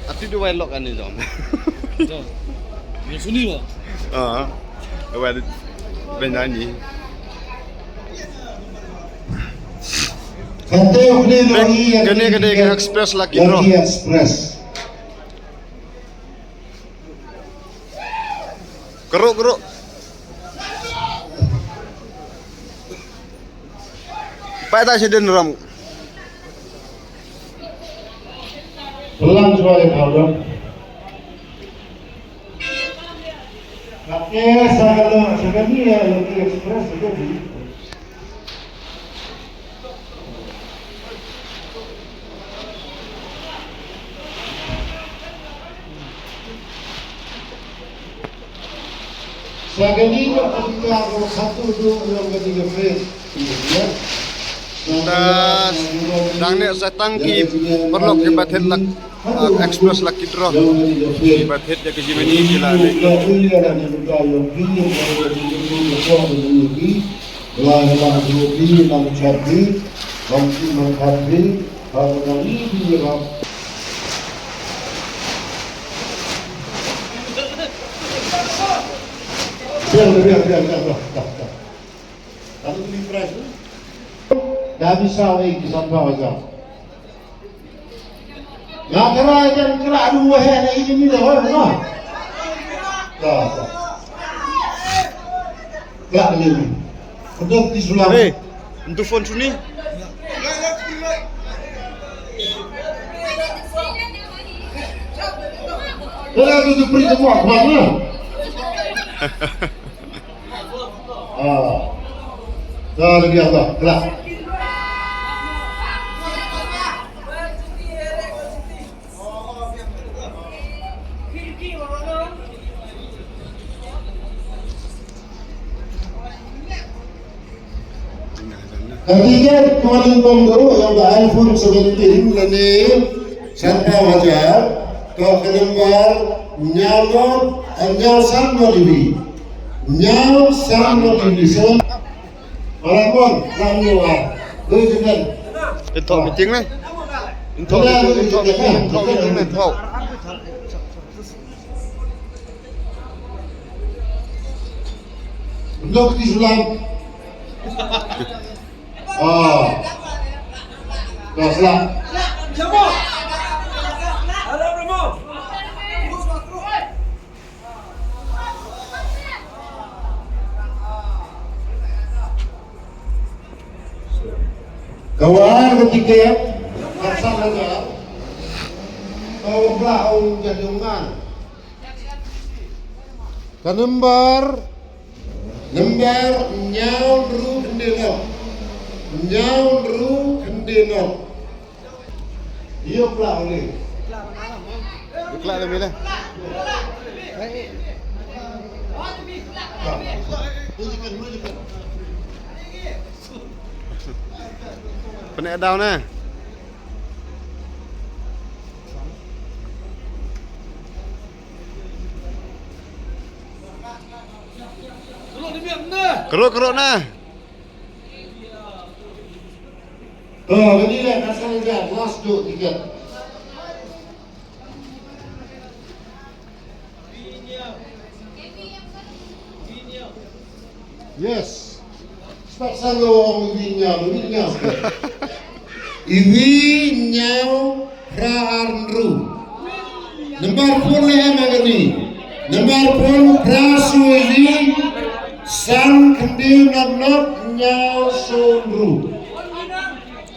Ati dia welok kan ni jom. Yang suni lah. Well, penyanyi. Kene express lagi bro. Express. Keruk. Pak tak sedang ram. Pelan suara kau. Pakai segala ya lagi express jadi. Segantinya ketika satu dua yang ketiga frame, ya. Dan nek setangki perlu kebat hit lak express laki draw. Kebat hit ya kejimeni gila ni. Kalau beli price dah bisa lagi sampai agak. Nak kerai kan kerak dua hari ini ni dah, nah. Dah. Tak lagi. Untuk disulam. Hey, untuk phone suni. Dah tu beri semua mana? Dah lagi agak. Kerak. Ketiga paling pemburu yang iPhone 17 lani serta wajar ke kelembar nyal sama lebih so orang pun ramai tu juga Untuk meeting ni. Untuk meeting ni. untuk disulam. Dah selak. Kawan ketika kasar saja, kau belau jadungan. Lembar nyaun ru kendeno. Iya belau ni. Ikhlas lebih lah. Penek down eh. Keruk nah. Ini lah asal dia last 2 3. Yes. Start salong vinyal. Ivinyal praarnru. Nomor pun magani. Nomor pun prasuwi san kendi not nyal sonru.